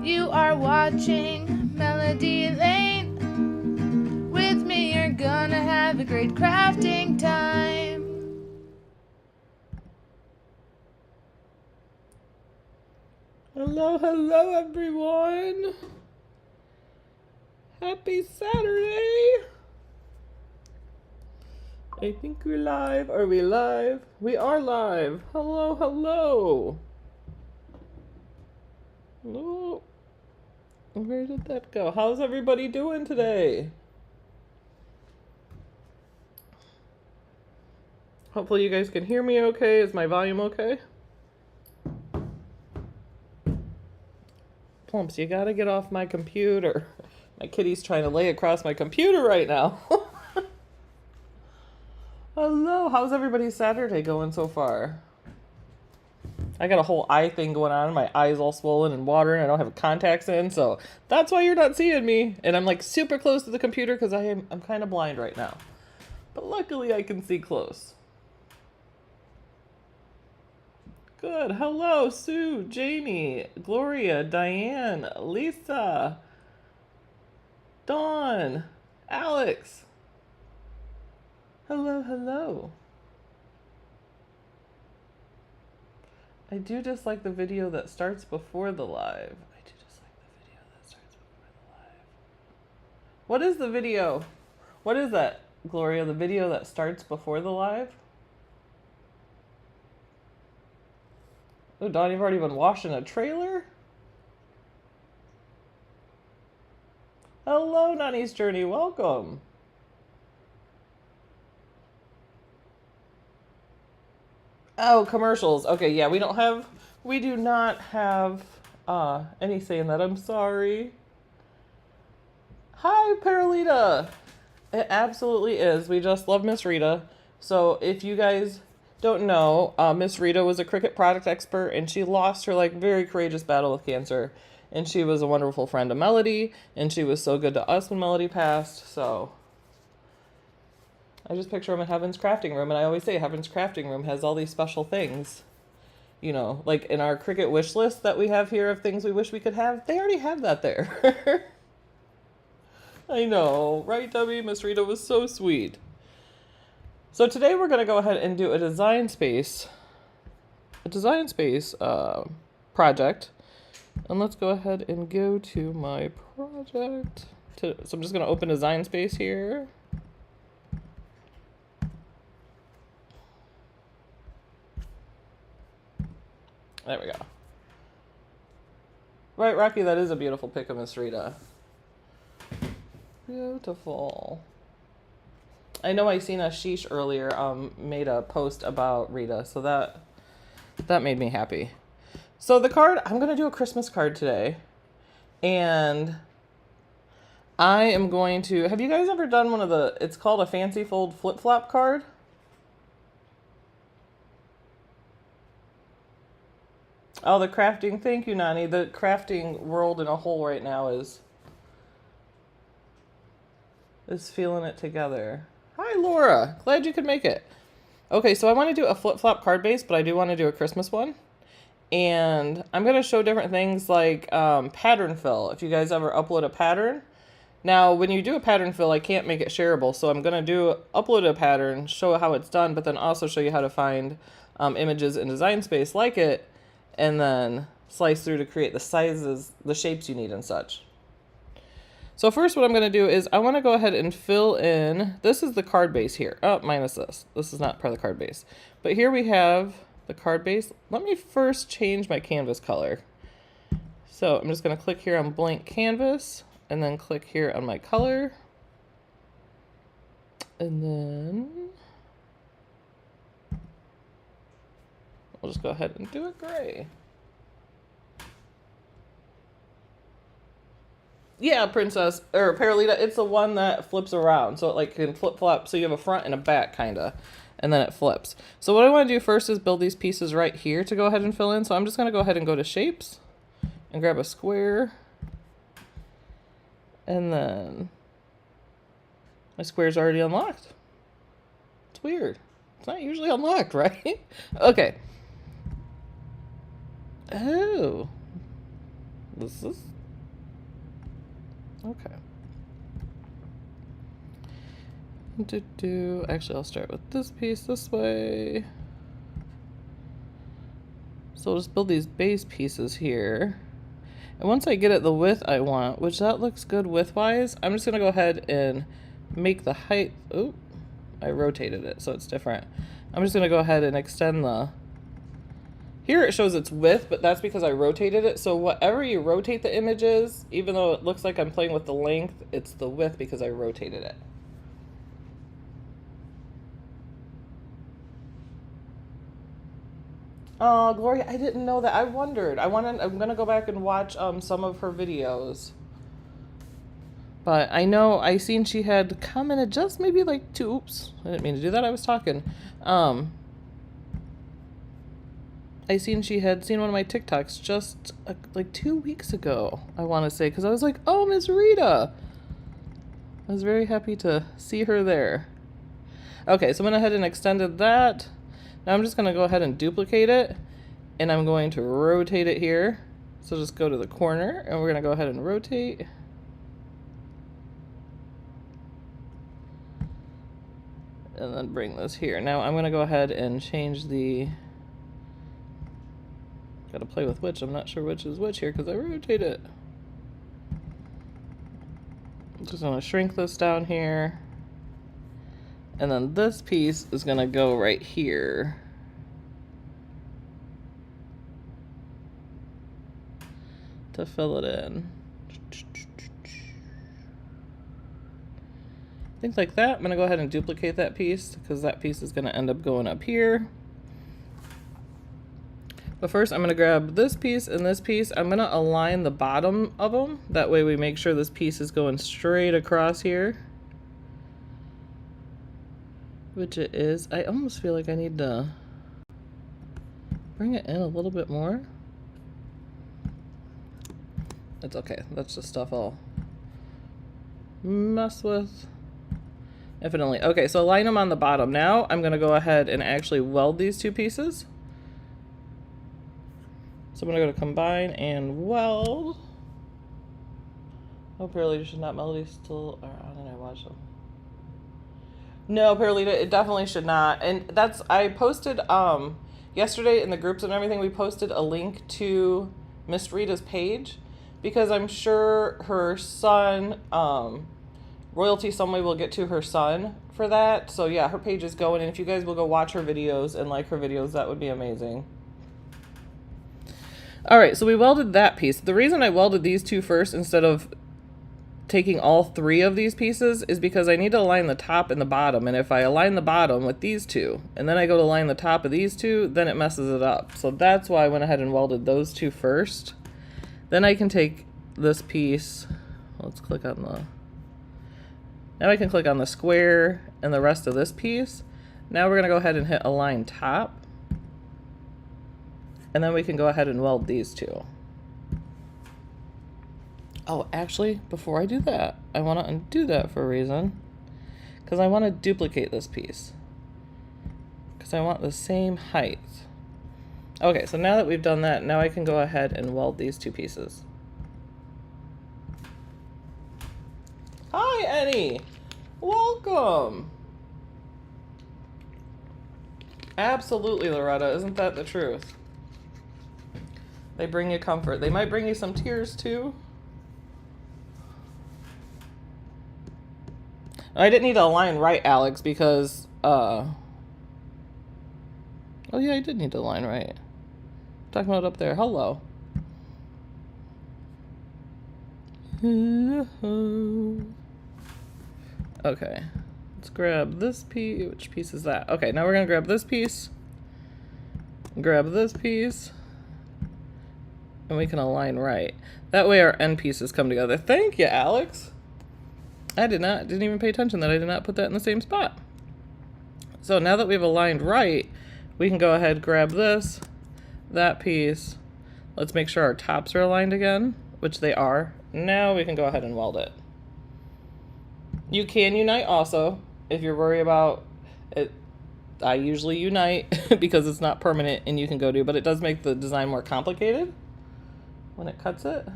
You are watching Melody Lane. With me, you're gonna have a great crafting time. Hello, hello, everyone. Happy Saturday. I think we're live. Are we live? We are live. Hello, hello. Hello. Where did that go? How's everybody doing today? Hopefully you guys can hear me okay. Is my volume okay? Plumps, you gotta get off my computer. My kitty's trying to lay across my computer right now. Hello, how's everybody's Saturday going so far? I got a whole eye thing going on. My eye's all swollen and watering. I don't have contacts in, so that's why you're not seeing me. And I'm like super close to the computer because I'm kind of blind right now. But luckily I can see close. Good. Hello, Sue, Jamie, Gloria, Diane, Lisa, Dawn, Alex. Hello, hello. I do dislike the video that starts before the live. I do dislike the video that starts before the live. What is the video? What is that, Gloria? The video that starts before the live? Oh, Dawn, you've already been washing a trailer? Hello, Nani's Journey. Welcome. Oh, commercials. Okay, yeah, we do not have any say in that. I'm sorry. Hi, Paralita. It absolutely is. We just love Miss Rita. So if you guys don't know, Miss Rita was a Cricut product expert, and she lost her very courageous battle with cancer. And she was a wonderful friend of Melody, and she was so good to us when Melody passed. So I just picture them in Heaven's Crafting Room, and I always say Heaven's Crafting Room has all these special things. You know, like in our Cricut wish list that we have here of things we wish we could have, they already have that there. I know, right, Debbie? Miss Rita was so sweet. So today we're going to go ahead and do a design space project. And let's go ahead and go to my project. So I'm just going to open Design Space here. There we go. Right, Rocky, that is a beautiful pic of Miss Rita. Beautiful. I know I seen a Sheesh earlier made a post about Rita, so that made me happy. So the card, I'm going to do a Christmas card today. And I am going to, have you guys ever done one of it's called a fancy fold flip-flop card? Oh, the crafting, thank you, Nani. The crafting world in a whole right now is feeling it together. Hi, Laura. Glad you could make it. Okay, so I want to do a flip-flop card base, but I do want to do a Christmas one. And I'm going to show different things like pattern fill, if you guys ever upload a pattern. Now, when you do a pattern fill, I can't make it shareable, so I'm going to upload a pattern, show how it's done, but then also show you how to find images in Design Space like it, and then slice through to create the sizes, the shapes you need and such. So first what I'm going to do is I want to go ahead and fill in, this is the card base here. Oh, minus this. This is not part of the card base. But here we have the card base. Let me first change my canvas color. So I'm just going to click here on blank canvas and then click here on my color. And then we'll just go ahead and do it gray. Yeah, Princess, or Paralita, it's the one that flips around. So it can flip-flop, so you have a front and a back, kind of. And then it flips. So what I want to do first is build these pieces right here to go ahead and fill in. So I'm just going to go ahead and go to Shapes and grab a square. And then my square's already unlocked. It's weird. It's not usually unlocked, right? Okay. Oh. This is okay. Actually, I'll start with this piece this way. So I'll just build these base pieces here. And once I get it the width I want, which that looks good width-wise, I'm just gonna go ahead and make the height. Oh, I rotated it so it's different. I'm just gonna go ahead and extend the. Here it shows its width, but that's because I rotated it. So whatever you rotate the image is, even though it looks like I'm playing with the length, it's the width because I rotated it. Oh, Gloria, I didn't know that. I wondered. I'm gonna go back and watch some of her videos. But I know I seen she had commented just maybe like two. Oops, I didn't mean to do that. I was talking. I seen she had seen one of my TikToks just like 2 weeks ago, I want to say, because I was like, oh, Miss Rita. I was very happy to see her there. Okay, so I went ahead and extended that. Now I'm just going to go ahead and duplicate it, and I'm going to rotate it here. So just go to the corner, and we're going to go ahead and rotate. And then bring this here. Now I'm going to go ahead and change the... Got to play with which. I'm not sure which is which here because I rotate it. I'm just going to shrink this down here. And then this piece is going to go right here. To fill it in. Things like that. I'm going to go ahead and duplicate that piece because that piece is going to end up going up here. But first I'm going to grab this piece and this piece. I'm going to align the bottom of them. That way we make sure this piece is going straight across here. Which it is. I almost feel like I need to bring it in a little bit more. It's okay. That's just stuff I'll mess with infinitely. Okay, so align them on the bottom. Now I'm going to go ahead and actually weld these two pieces. So I'm going to go to combine and weld. Oh, Paralita should not melody still. Or, I don't know, watch them. No, Paralita, it definitely should not. And that's, I posted yesterday in the groups and everything, we posted a link to Miss Rita's page because I'm sure her son, Royalty Someway will get to her son for that. So yeah, her page is going, and if you guys will go watch her videos and like her videos, that would be amazing. All right, so we welded that piece. The reason I welded these two first instead of taking all three of these pieces is because I need to align the top and the bottom. And if I align the bottom with these two, and then I go to align the top of these two, then it messes it up. So that's why I went ahead and welded those two first. Then I can take this piece. Let's click on the... Now I can click on the square and the rest of this piece. Now we're going to go ahead and hit align top. And then we can go ahead and weld these two. Oh, actually, before I do that, I want to undo that for a reason. Because I want to duplicate this piece. Because I want the same height. Okay, so now that we've done that, now I can go ahead and weld these two pieces. Hi, Annie! Welcome! Absolutely, Loretta. Isn't that the truth? They bring you comfort. They might bring you some tears, too. I didn't need to align right, Alex, because, oh yeah, I did need to align right. I'm talking about up there. Hello. Okay. Let's grab this piece. Which piece is that? Okay, now we're going to grab this piece. Grab this piece. And we can align right. That way our end pieces come together. Thank you, Alex. I didn't even pay attention that I did not put that in the same spot. So now that we've aligned right, we can go ahead, grab this, that piece. Let's make sure our tops are aligned again, which they are. Now we can go ahead and weld it. You can unite also, if you're worried about it. I usually unite because it's not permanent and you can go do, but it does make the design more complicated. when it cuts it.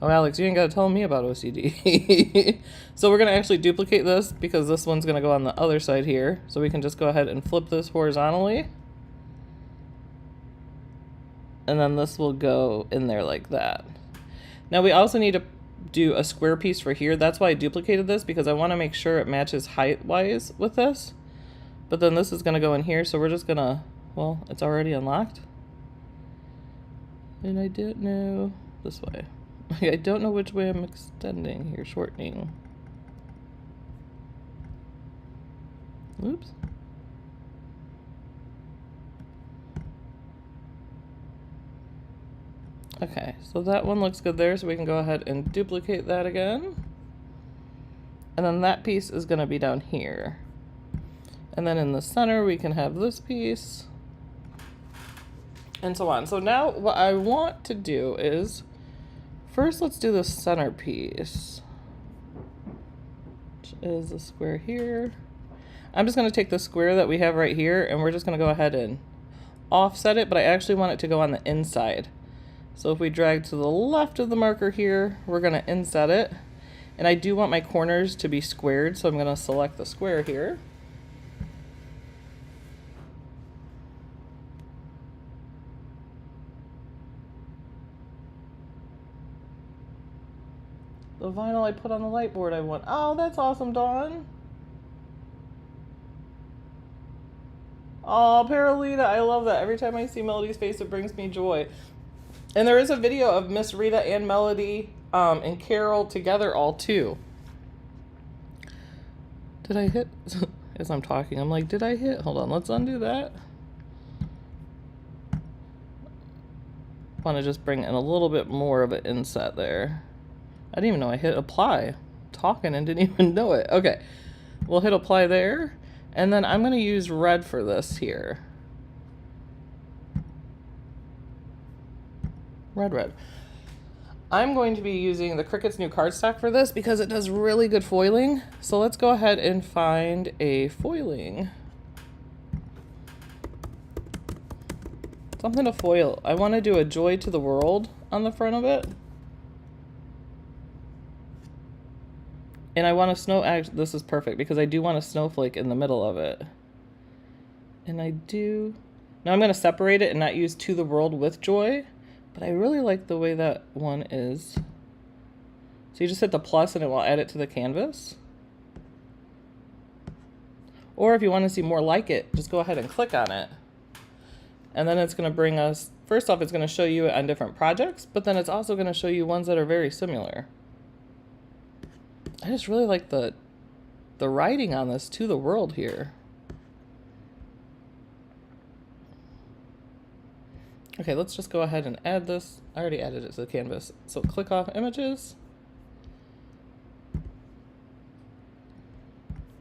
Oh, Alex, you ain't got to tell me about OCD. So we're going to actually duplicate this because this one's going to go on the other side here. So we can just go ahead and flip this horizontally. And then this will go in there like that. Now we also need to do a square piece for here. That's why I duplicated this, because I want to make sure it matches height-wise with this. But then this is going to go in here, so we're just going to, well, it's already unlocked. And I don't know, this way. I don't know which way I'm extending here, shortening. Oops. Okay, so that one looks good there, so we can go ahead and duplicate that again. And then that piece is going to be down here. And then in the center, we can have this piece. And so on. So now what I want to do is, first let's do the center piece, which is the square here. I'm just going to take the square that we have right here, and we're just going to go ahead and offset it, but I actually want it to go on the inside. So if we drag to the left of the marker here, we're going to inset it. And I do want my corners to be squared, so I'm going to select the square here. The vinyl I put on the light board I want. Oh, that's awesome, Dawn. Oh, Paralita, I love that. Every time I see Melody's face, it brings me joy. And there is a video of Miss Rita and Melody and Carol together all too. Did I hit? As I'm talking, I'm like, did I hit? Hold on, let's undo that. Want to just bring in a little bit more of an inset there. I didn't even know I hit apply. Talking and didn't even know it. Okay, we'll hit apply there. And then I'm going to use red for this here. Red. I'm going to be using the Cricut's new cardstock for this because it does really good foiling. So let's go ahead and find a foiling. Something to foil. I want to do a joy to the world on the front of it. And I want a snow, this is perfect because I do want a snowflake in the middle of it. And I do, now I'm going to separate it and not use to the world with joy, but I really like the way that one is. So you just hit the plus and it will add it to the canvas. Or if you want to see more like it, just go ahead and click on it. And then it's going to bring us, first off, it's going to show you it on different projects, but then it's also going to show you ones that are very similar. I just really like the writing on this to the world here. Okay, let's just go ahead and add this. I already added it to the canvas. So click off images.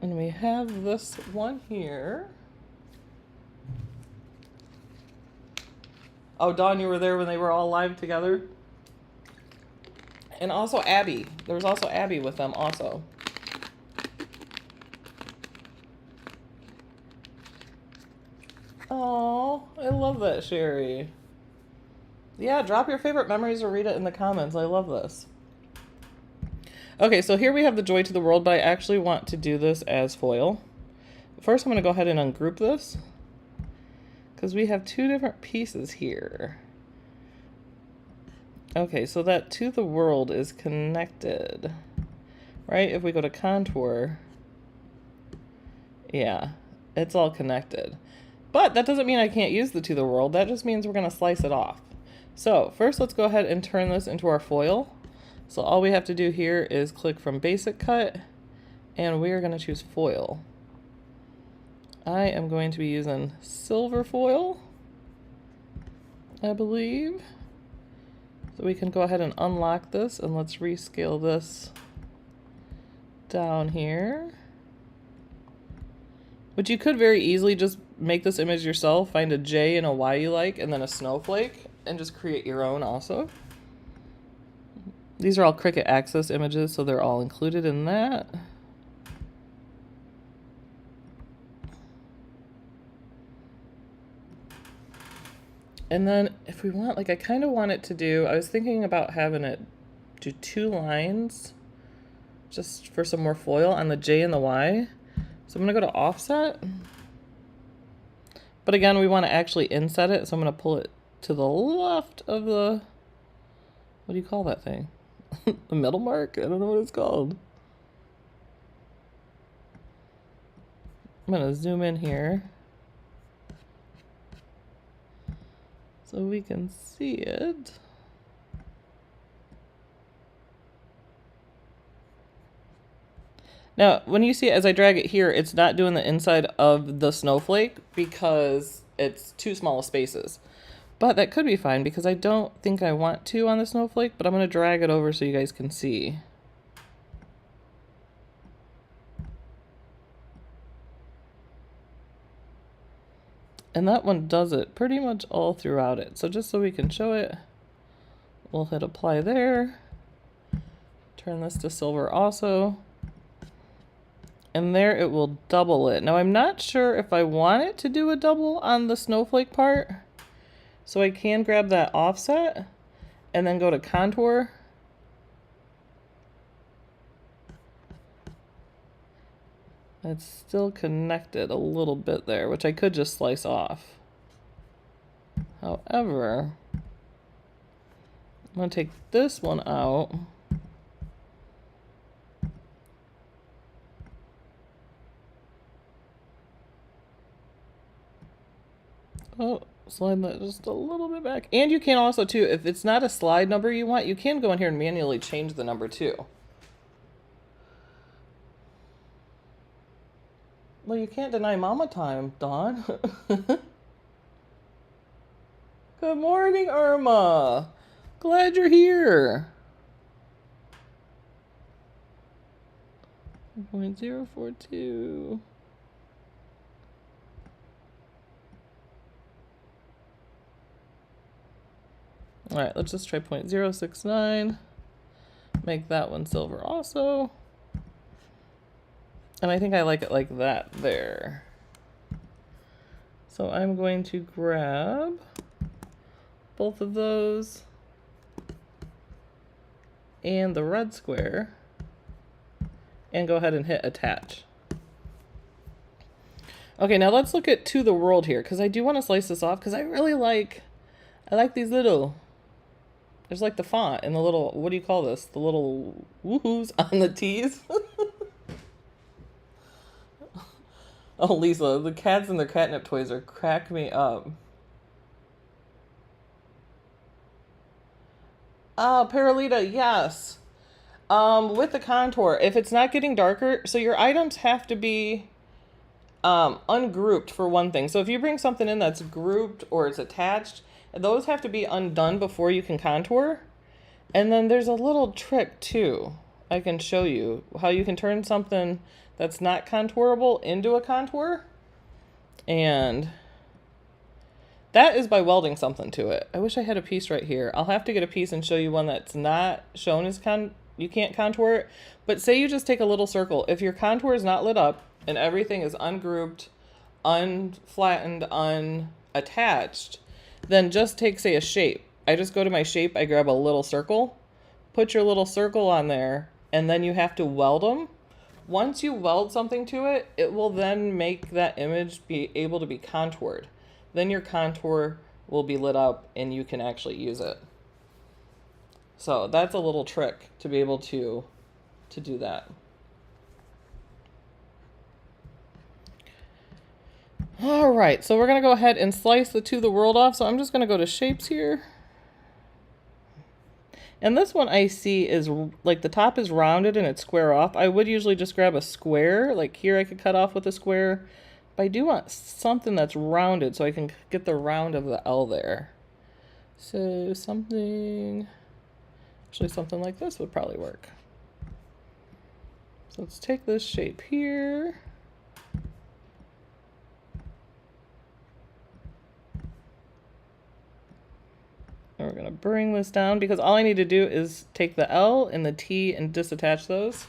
And we have this one here. Oh, Dawn, you were there when they were all live together? And also Abby. There was also Abby with them also. Oh, I love that, Sherry. Yeah, drop your favorite memories or read it in the comments. I love this. Okay, so here we have the Joy to the World, but I actually want to do this as foil. First, I'm going to go ahead and ungroup this because we have two different pieces here. Okay, so that to the world is connected, right? If we go to contour, yeah, it's all connected. But that doesn't mean I can't use the to the world. That just means we're going to slice it off. So first, let's go ahead and turn this into our foil. So all we have to do here is click from basic cut, and we are going to choose foil. I am going to be using silver foil, I believe. So we can go ahead and unlock this, and let's rescale this down here. But you could very easily just make this image yourself, find a J and a Y you like, and then a snowflake, and just create your own also. These are all Cricut Access images, so they're all included in that. And then if we want, like I kind of want it to do, I was thinking about having it do 2 lines just for some more foil on the J and the Y. So I'm going to go to offset. But again, we want to actually inset it, so I'm going to pull it to the left of the, what do you call that thing? The middle mark? I don't know what it's called. I'm going to zoom in here so we can see it. Now, when you see it, as I drag it here, it's not doing the inside of the snowflake because it's too small of spaces. But that could be fine because I don't think I want to on the snowflake, but I'm going to drag it over so you guys can see. And that one does it pretty much all throughout it. So just so we can show it, we'll hit apply there. Turn this to silver also. And there it will double it. Now I'm not sure if I want it to do a double on the snowflake part. So I can grab that offset and then go to contour. It's still connected a little bit there, which I could just slice off. However, I'm going to take this one out. Oh, slide that just a little bit back. And you can also, too, if it's not a slide number you want, you can go in here and manually change the number, too. Well, you can't deny mama time, Dawn. Good morning, Irma. Glad you're here. 0.042. All right, let's just try 0.069. Make that one silver also. And I think I like it like that there. So I'm going to grab both of those and the red square and go ahead and hit attach. Okay, now let's look at To the World here, because I do want to slice this off because I like these little, there's like the font and the little, what do you call this? The little woohoos on the T's. Oh, Lisa, the cats and their catnip toys are crack me up. Paralita, yes. With the contour, if it's not getting darker, so your items have to be ungrouped for one thing. So if you bring something in that's grouped or it's attached, those have to be undone before you can contour. And then there's a little trick too. I can show you how you can turn something that's not contourable into a contour. And that is by welding something to it. I wish I had a piece right here. I'll have to get a piece and show you one that's not shown as you can't contour it. But say you just take a little circle. If your contour is not lit up and everything is ungrouped, unflattened, unattached, then just take, say, a shape. I just go to my shape, I grab a little circle, put your little circle on there, and then you have to weld them. Once you weld something to it, it will then make that image be able to be contoured. Then your contour will be lit up and you can actually use it. So that's a little trick to be able to do that. All right, so we're gonna go ahead and slice the To the World off. So I'm just gonna go to shapes here. And this one I see is like the top is rounded and it's square off. I would usually just grab a square, like here I could cut off with a square. But I do want something that's rounded so I can get the round of the L there. So something like this would probably work. So let's take this shape here. And we're gonna bring this down because all I need to do is take the L and the T and disattach those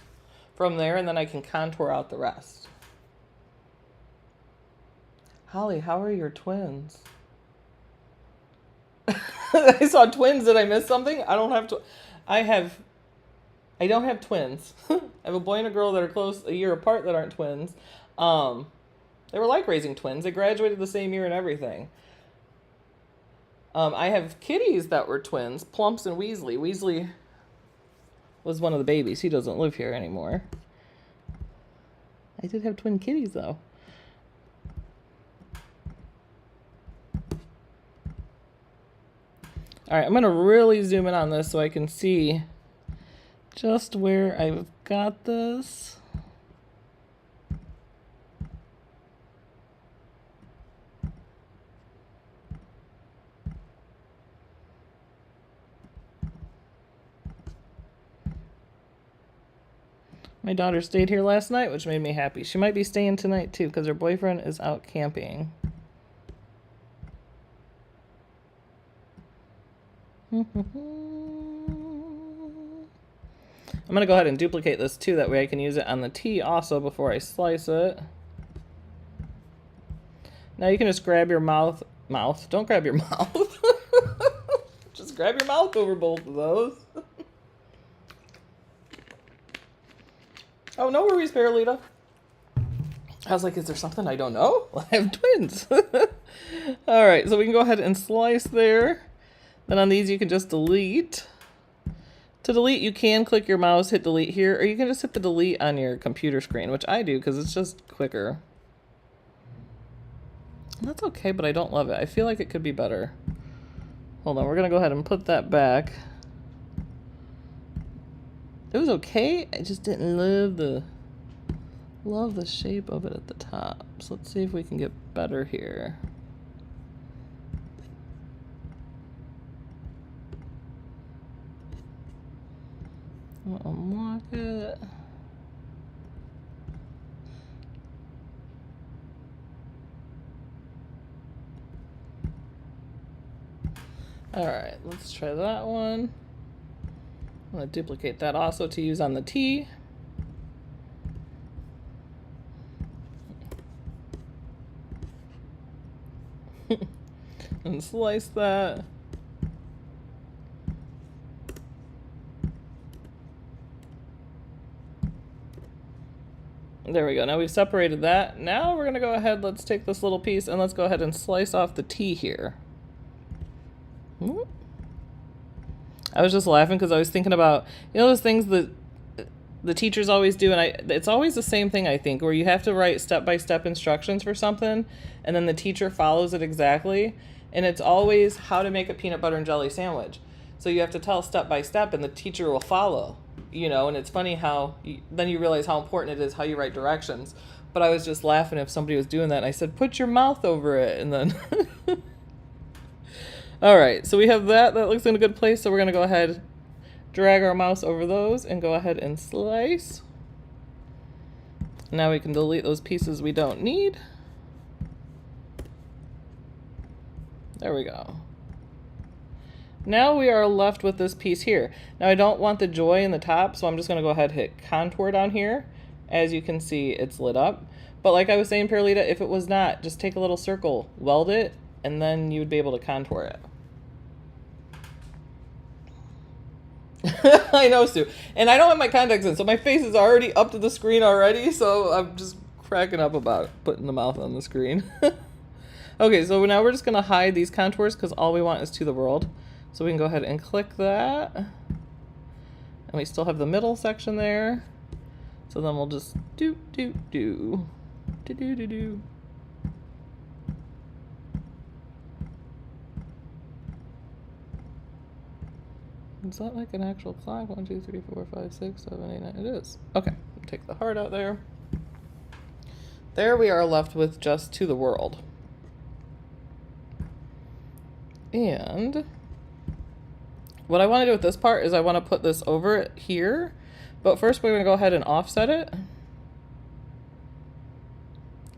from there, and then I can contour out the rest. Holly, how are your twins? I saw twins. Did I miss something? I don't have I don't have twins. I have a boy and a girl that are close a year apart that aren't twins. They were like raising twins. They graduated the same year and everything. I have kitties that were twins, Plumps and Weasley. Weasley was one of the babies. He doesn't live here anymore. I did have twin kitties though. All right, I'm going to really zoom in on this so I can see just where I've got this. My daughter stayed here last night, which made me happy. She might be staying tonight too because her boyfriend is out camping. I'm going to go ahead and duplicate this too, that way I can use it on the T also before I slice it. Now you can just grab your mouth. Don't grab your mouth. Just grab your mouth over both of those. Oh, no worries, Paralita. I was like, is there something I don't know? Well, I have twins. All right, so we can go ahead and slice there. Then on these, you can just delete. To delete, you can click your mouse, hit delete here, or you can just hit the delete on your computer screen, which I do because it's just quicker. And that's okay, but I don't love it. I feel like it could be better. Hold on, we're going to go ahead and put that back. It was okay. I just didn't love the shape of it at the top. So let's see if we can get better here. I'll unlock it. All right, let's try that one. I'm going to duplicate that also to use on the T. And slice that. There we go. Now we've separated that. Now we're going to go ahead, let's take this little piece and let's go ahead and slice off the T here. I was just laughing because I was thinking about, you know, those things that the teachers always do, and it's always the same thing, I think, where you have to write step-by-step instructions for something, and then the teacher follows it exactly, and it's always how to make a peanut butter and jelly sandwich. So you have to tell step by step, and the teacher will follow, you know, and it's funny how, then you realize how important it is how you write directions. But I was just laughing if somebody was doing that, and I said, put your mouth over it, and then... All right, so we have that. That looks in a good place, so we're going to go ahead, drag our mouse over those, and go ahead and slice. Now we can delete those pieces we don't need. There we go. Now we are left with this piece here. Now I don't want the joy in the top, so I'm just going to go ahead and hit contour down here. As you can see, it's lit up. But like I was saying, Paralita, if it was not, just take a little circle, weld it, and then you would be able to contour it. I know, Sue. And I don't have my contacts in, so my face is already up to the screen already, so I'm just cracking up about putting the mouth on the screen. Okay, so now we're just going to hide these contours because all we want is to the world. So we can go ahead and click that. And we still have the middle section there. So then we'll just do. Is that like an actual clock? 1, 2, 3, 4, 5, 6, 7, 8, 9. It is. Okay, take the heart out there. There we are left with just to the world. And what I want to do with this part is I want to put this over it here. But first we're going to go ahead and offset it.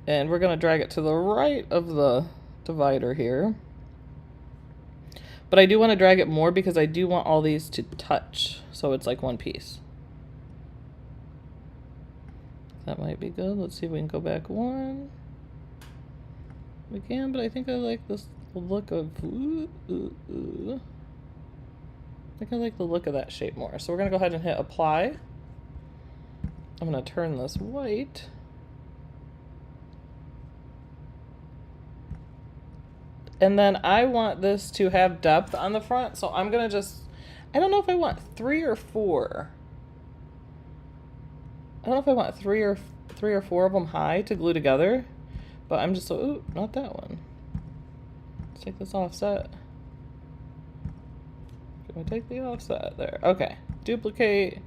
And we're going to drag it to the right of the divider here. But I do want to drag it more because I do want all these to touch. So it's like one piece. That might be good. Let's see if we can go back one. We can, but I think I like this look of, I think I like the look of that shape more. So we're gonna go ahead and hit apply. I'm gonna turn this white. And then I want this to have depth on the front, so I'm gonna just, I don't know if I want 3 or 4. I don't know if I want three or 4 of them high to glue together, but I'm just so, ooh, not that one. Let's take this offset. Can I take the offset there? Okay, duplicate.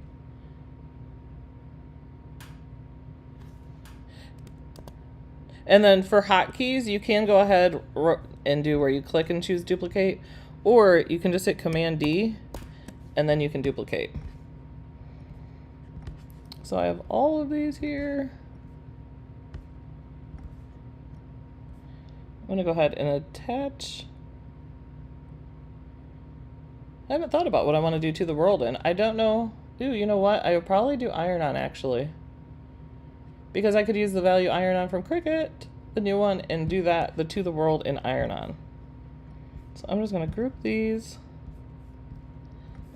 And then for hotkeys, you can go ahead and do where you click and choose duplicate, or you can just hit Command D and then you can duplicate. So I have all of these here. I'm gonna go ahead and attach. I haven't thought about what I want to do to the world in. I don't know. Ooh, you know what? I would probably do iron-on actually. Because I could use the value iron-on from Cricut, the new one, and do that, the to the world in iron-on. So I'm just gonna group these.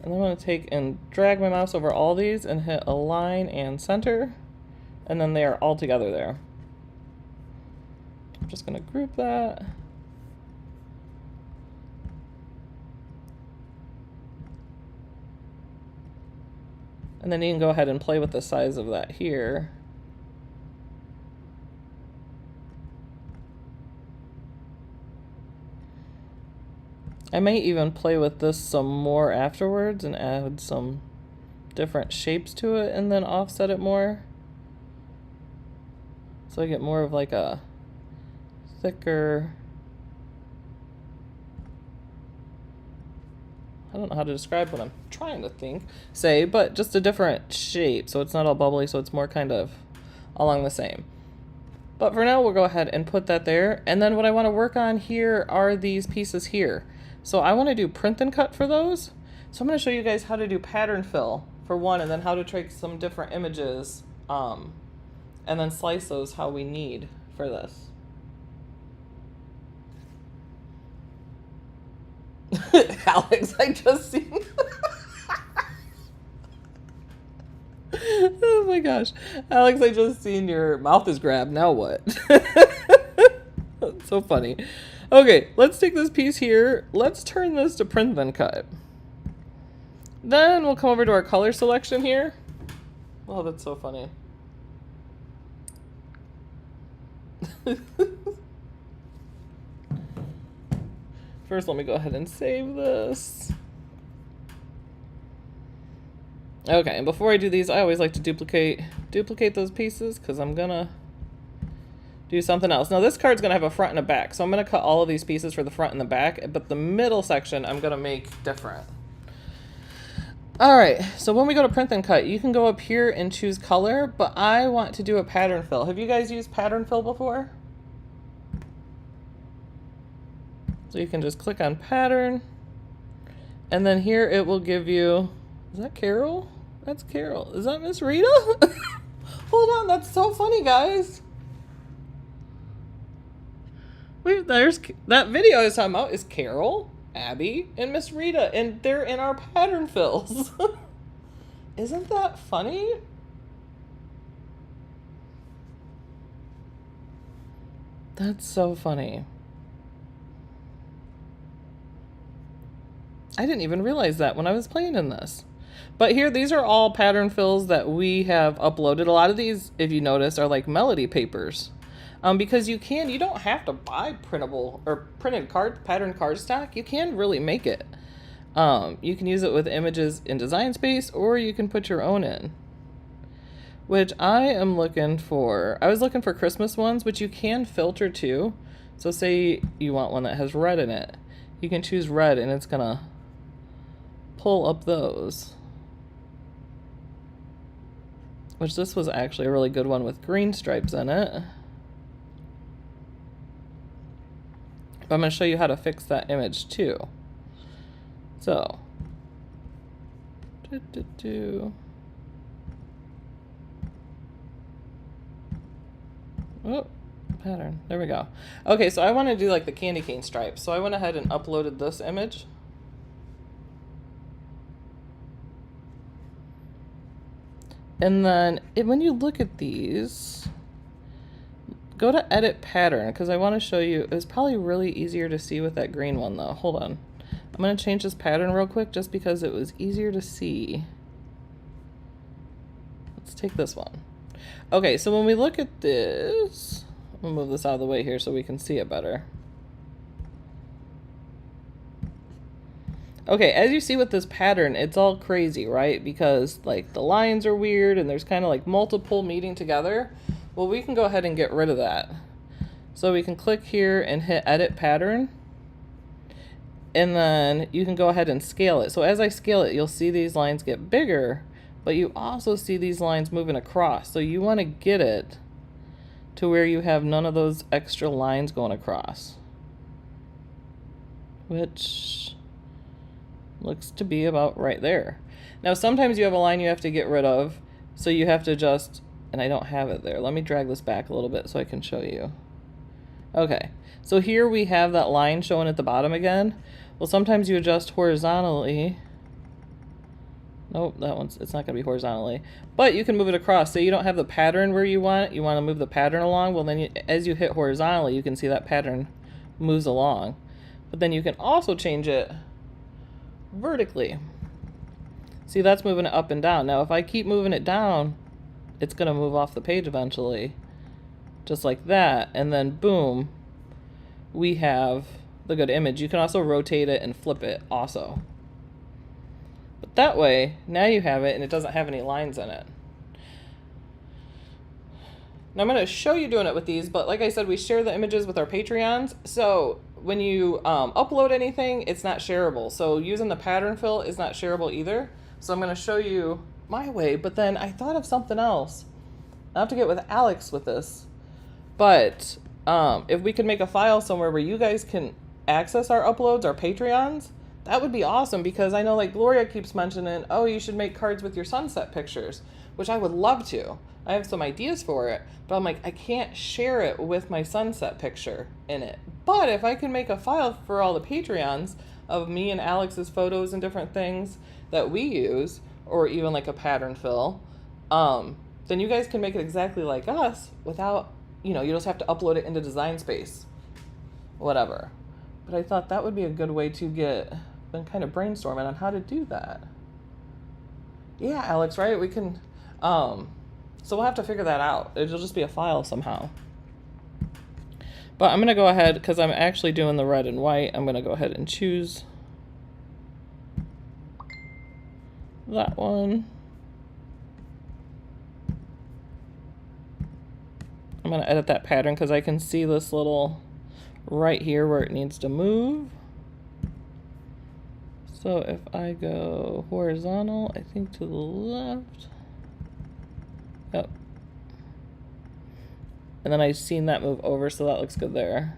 And then I'm gonna take and drag my mouse over all these and hit align and center. And then they are all together there. I'm just gonna group that. And then you can go ahead and play with the size of that here. I may even play with this some more afterwards and add some different shapes to it and then offset it more. So I get more of like a thicker, I don't know how to describe what I'm trying to say, but just a different shape. So it's not all bubbly, so it's more kind of along the same. But for now, we'll go ahead and put that there. And then what I want to work on here are these pieces here. So I want to do print and cut for those. So I'm going to show you guys how to do pattern fill for one, and then how to take some different images and then slice those how we need for this. Alex, I just seen. Oh my gosh. Alex, I just seen your mouth is grabbed. Now what? That's so funny. Okay, let's take this piece here. Let's turn this to print then cut. Then we'll come over to our color selection here. Oh, that's so funny. First, let me go ahead and save this. Okay, and before I do these, I always like to duplicate those pieces because I'm gonna do something else. Now this card's gonna have a front and a back, so I'm gonna cut all of these pieces for the front and the back, but the middle section I'm gonna make different. All right, so when we go to print and cut, you can go up here and choose color, but I want to do a pattern fill. Have you guys used pattern fill before? So you can just click on pattern, and then here it will give you, is that Carol? That's Carol. Is that Miss Rita? Hold on, that's so funny, guys. Wait, there's that video I was talking about is Carol, Abby, and Miss Rita, and they're in our pattern fills. Isn't that funny? That's so funny. I didn't even realize that when I was playing in this. But here, these are all pattern fills that we have uploaded. A lot of these, if you notice, are like melody papers. Because you don't have to buy printable or printed pattern cardstock. You can really make it. You can use it with images in Design Space, or you can put your own in. Which I am looking for. I was looking for Christmas ones, which you can filter too. So say you want one that has red in it. You can choose red and it's gonna pull up those. Which this was actually a really good one with green stripes in it. But I'm going to show you how to fix that image too. So, oh, pattern. There we go. Okay, so I want to do like the candy cane stripes. So I went ahead and uploaded this image. And then when you look at these, go to edit pattern, because I want to show you, it's probably really easier to see with that green one though. Hold on. I'm going to change this pattern real quick just because it was easier to see. Let's take this one. Okay, so when we look at this, I'm going to move this out of the way here so we can see it better. Okay, as you see with this pattern, it's all crazy, right? Because like the lines are weird and there's kind of like multiple meeting together. Well, we can go ahead and get rid of that. So we can click here and hit edit pattern. And then you can go ahead and scale it. So as I scale it, you'll see these lines get bigger, but you also see these lines moving across. So you want to get it to where you have none of those extra lines going across, which looks to be about right there. Now, sometimes you have a line you have to get rid of, so you have to just, and I don't have it there. Let me drag this back a little bit so I can show you. Okay, so here we have that line showing at the bottom again. Well, sometimes you adjust horizontally. Nope, that one's, it's not gonna be horizontally, but you can move it across. So you don't have the pattern where you want it, you wanna move the pattern along. Well, then as you hit horizontally, you can see that pattern moves along. But then you can also change it vertically. See, that's moving it up and down. Now, if I keep moving it down, it's gonna move off the page eventually, just like that. And then boom, we have the good image. You can also rotate it and flip it also. But that way, now you have it and it doesn't have any lines in it. Now I'm going to show you doing it with these, but like I said, we share the images with our Patreons. So when you upload anything, it's not shareable. So using the pattern fill is not shareable either. So I'm going to show you my way, but then I thought of something else. I'll have to get with Alex with this. But if we could make a file somewhere where you guys can access our uploads, our Patreons, that would be awesome, because I know like Gloria keeps mentioning, oh, you should make cards with your sunset pictures, which I would love to. I have some ideas for it, but I'm like, I can't share it with my sunset picture in it. But if I can make a file for all the Patreons of me and Alex's photos and different things that we use, or even like a pattern fill, then you guys can make it exactly like us without, you know, you just have to upload it into Design Space, whatever. But I thought that would be a good way to get, been kind of brainstorming on how to do that. Yeah, Alex, right? We can, so we'll have to figure that out. It'll just be a file somehow. But I'm going to go ahead, because I'm actually doing the red and white, I'm going to go ahead and choose that one. I'm going to edit that pattern because I can see this little right here where it needs to move. So if I go horizontal, I think to the left. Yep. And then I've seen that move over, so that looks good there.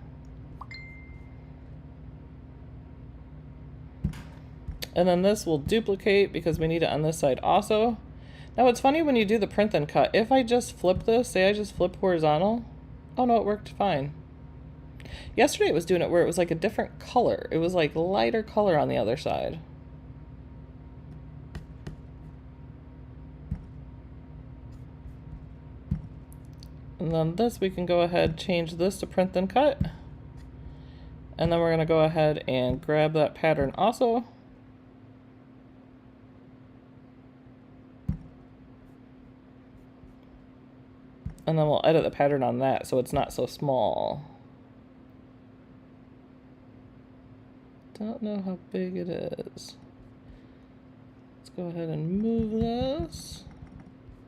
And then this will duplicate because we need it on this side also. Now it's funny when you do the print and cut. If I just flip this, say I just flip horizontal. Oh no, it worked fine. Yesterday it was doing it where it was like a different color. It was like lighter color on the other side. And then this, we can go ahead, change this to print and cut. And then we're gonna go ahead and grab that pattern also. And then we'll edit the pattern on that so it's not so small. Don't know how big it is. Let's go ahead and move this.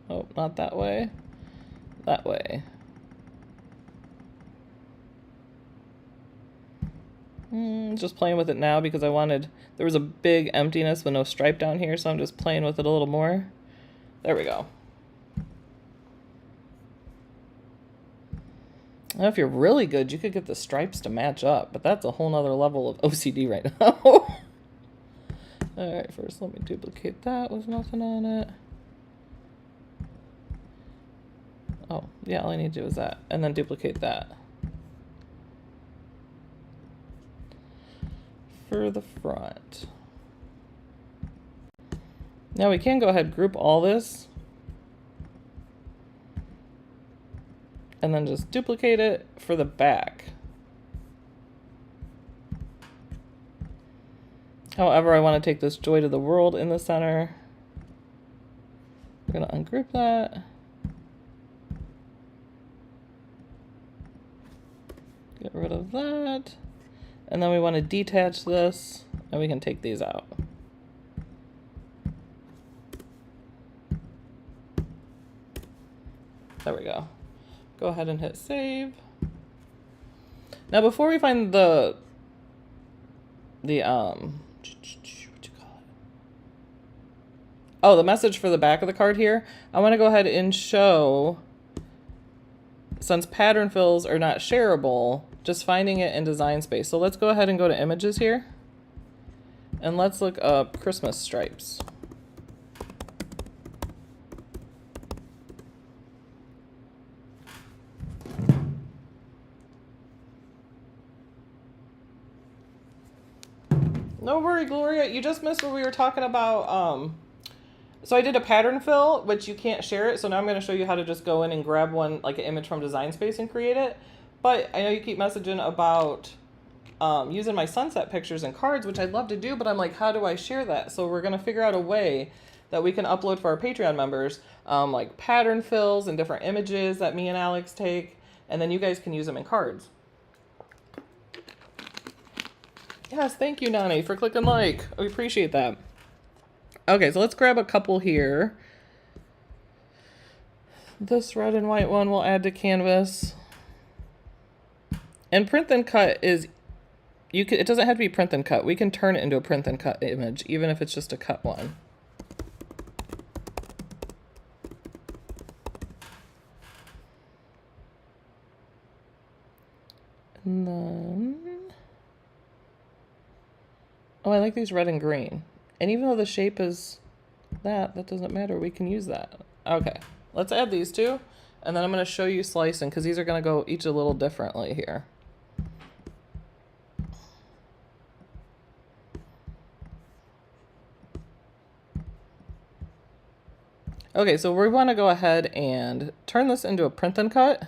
Oh, not that way. That way. Just playing with it now because I wanted, there was a big emptiness with no stripe down here, so I'm just playing with it a little more. There we go. Now, if you're really good, you could get the stripes to match up, but that's a whole nother level of OCD right now. Alright, first let me duplicate that with nothing on it. Oh, yeah, all I need to do is that, and then duplicate that. for the front. Now we can go ahead and group all this and then just duplicate it for the back. However, I want to take this Joy to the World in the center. We're going to ungroup that. Get rid of that. And then we want to detach this, and we can take these out. There we go. Go ahead and hit save. Now before we find the what you call it? Oh, the message for the back of the card here, I want to go ahead and show, since pattern fills are not shareable, just finding it in Design Space. So let's go ahead and go to images here, and let's look up Christmas stripes. No worry, Gloria, you just missed what we were talking about. So I did a pattern fill, which you can't share it. So now I'm going to show you how to just go in and grab one, like an image from Design Space, and create it. But I know you keep messaging about using my sunset pictures and cards, which I'd love to do, but I'm like, how do I share that? So we're going to figure out a way that we can upload for our Patreon members, like pattern fills and different images that me and Alex take, and then you guys can use them in cards. Yes, thank you, Nani, for clicking like. We appreciate that. Okay, so let's grab a couple here. This red and white one we'll add to canvas. And print and cut is, it doesn't have to be print and cut. We can turn it into a print and cut image, even if it's just a cut one. And then, oh, I like these red and green. And even though the shape is that doesn't matter. We can use that. Okay, let's add these two. And then I'm going to show you slicing, because these are going to go each a little differently here. Okay, so we want to go ahead and turn this into a print and cut.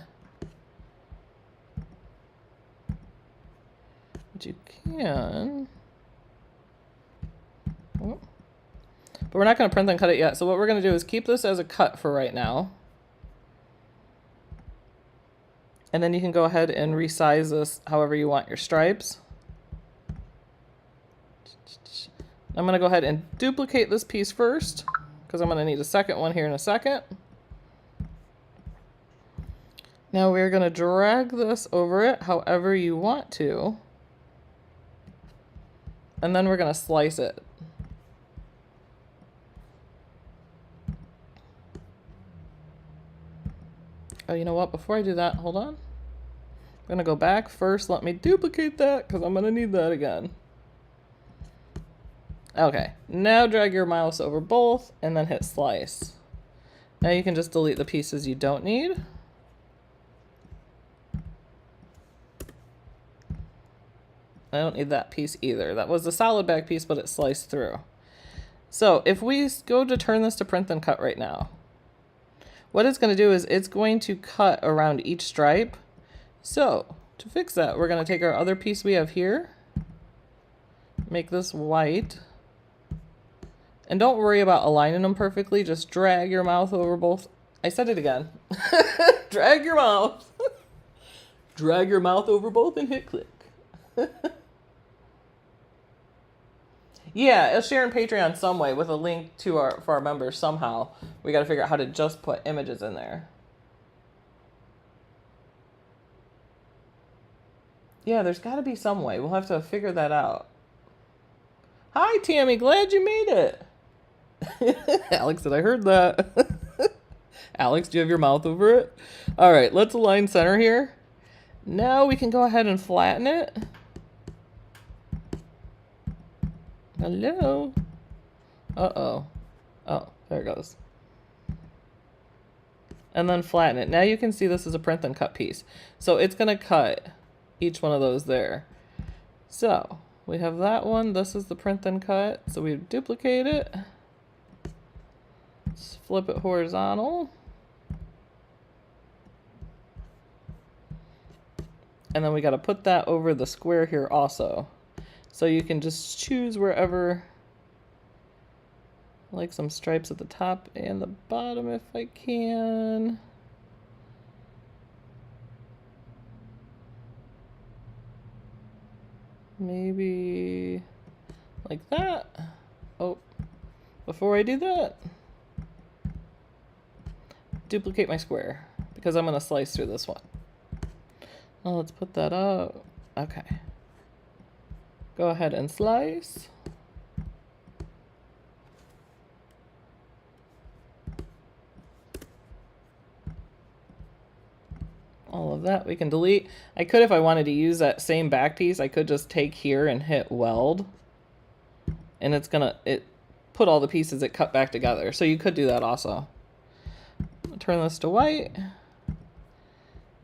But you can. Oh. But we're not going to print and cut it yet. So what we're going to do is keep this as a cut for right now. And then you can go ahead and resize this however you want your stripes. I'm going to go ahead and duplicate this piece first, because I'm going to need a second one here in a second. Now we're going to drag this over it however you want to. And then we're going to slice it. Oh, you know what? Before I do that, hold on. I'm going to go back first. Let me duplicate that, because I'm going to need that again. Okay, now drag your mouse over both and then hit slice. Now you can just delete the pieces you don't need. I don't need that piece either. That was the solid back piece, but it sliced through. So if we go to turn this to print and cut right now, what it's going to do is it's going to cut around each stripe. So to fix that, we're going to take our other piece we have here, make this white, and don't worry about aligning them perfectly. Just drag your mouth over both. I said it again. Drag your mouth. Drag your mouth over both and hit click. Yeah, it'll share in Patreon some way with a link to for our members somehow. We got to figure out how to just put images in there. Yeah, there's got to be some way. We'll have to figure that out. Hi, Tammy. Glad you made it. Alex said, I heard that. Alex, do you have your mouth over it? All right, let's align center here. Now we can go ahead and flatten it. Hello. Uh-oh. Oh, there it goes. And then flatten it. Now you can see this is a print and cut piece. So it's going to cut each one of those there. So we have that one. This is the print and cut. So we duplicate it. Let's flip it horizontal. And then we got to put that over the square here also. So you can just choose wherever, like some stripes at the top and the bottom if I can. Maybe like that. Oh, before I do that, duplicate my square because I'm going to slice through this one. Well, let's put that up. Okay. Go ahead and slice. All of that we can delete. I could, if I wanted to use that same back piece, I could just take here and hit weld. And it's gonna, put all the pieces it cut back together. So you could do that also. Turn this to white.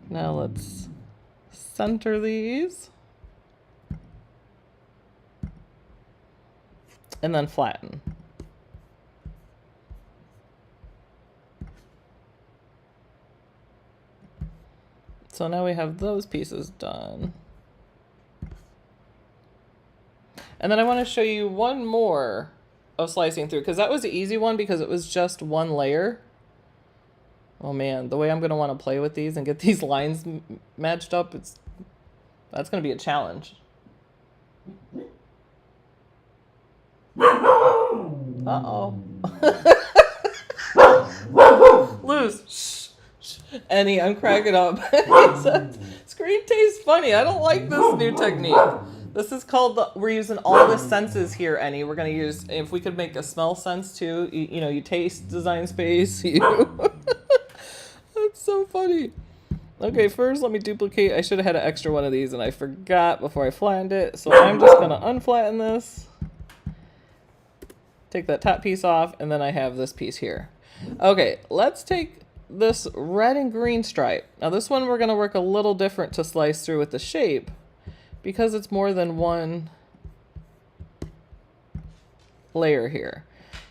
Now let's center these. And then flatten. So now we have those pieces done. And then I want to show you one more of slicing through, because that was the easy one because it was just one layer. Oh man, the way I'm going to want to play with these and get these lines matched up, that's going to be a challenge. Uh-oh. Loose. Shh. Annie, I'm cracking up. Screen tastes funny. I don't like this new technique. This is called, we're using all the senses here, Annie. We're going to use, if we could make a smell sense too, you know, you taste Design Space. That's so funny. Okay, first let me duplicate. I should have had an extra one of these and I forgot before I flattened it. So I'm just going to unflatten this. Take that top piece off, and then I have this piece here. Okay, let's take this red and green stripe. Now this one we're going to work a little different to slice through with the shape because it's more than one layer here.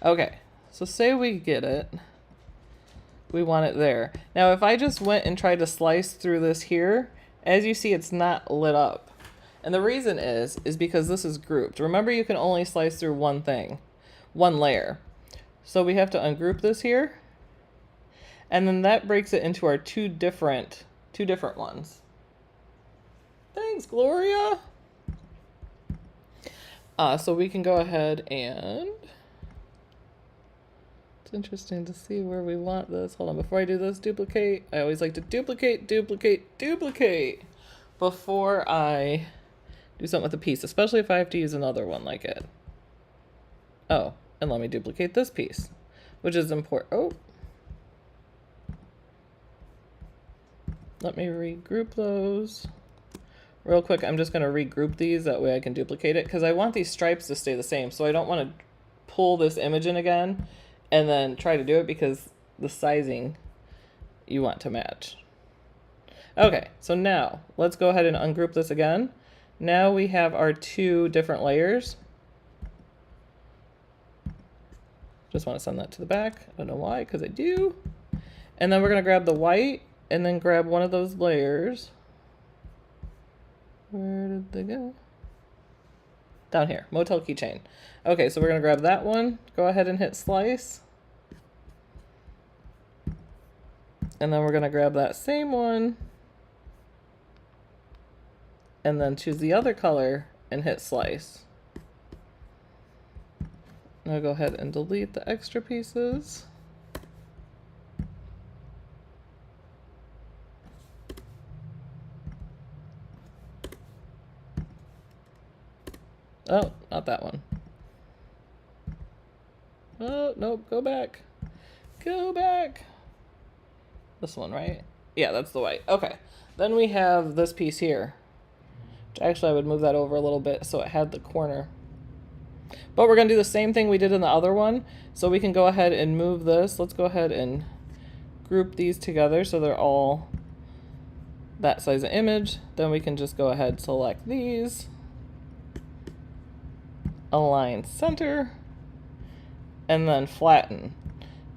Okay, so say we get it. We want it there. Now if I just went and tried to slice through this here, as you see it's not lit up. And the reason is because this is grouped. Remember, you can only slice through one thing, one layer. So we have to ungroup this here. And then that breaks it into our two different ones. Thanks, Gloria. So we can go ahead and, it's interesting to see where we want this. Hold on, before I do this, duplicate. I always like to duplicate before I do something with a piece, especially if I have to use another one like it. Oh, and let me duplicate this piece, which is important. Oh. Let me regroup those. Real quick, I'm just going to regroup these. That way I can duplicate it because I want these stripes to stay the same. So I don't want to pull this image in again and then try to do it because the sizing you want to match. Okay, so now let's go ahead and ungroup this again. Now we have our two different layers. Just want to send that to the back. I don't know why, because I do. And then we're going to grab the white and then grab one of those layers. Where did they go? Down here, motel keychain. Okay, so we're going to grab that one. Go ahead and hit slice. And then we're going to grab that same one. And then choose the other color and hit slice. Now go ahead and delete the extra pieces. Oh, not that one. Oh, nope, go back. Go back. This one, right? Yeah, that's the white. Okay. Then we have this piece here. Which actually I would move that over a little bit so it had the corner. But we're going to do the same thing we did in the other one. So we can go ahead and move this. Let's go ahead and group these together so they're all that size of image. Then we can just go ahead and select these. align center, and then flatten.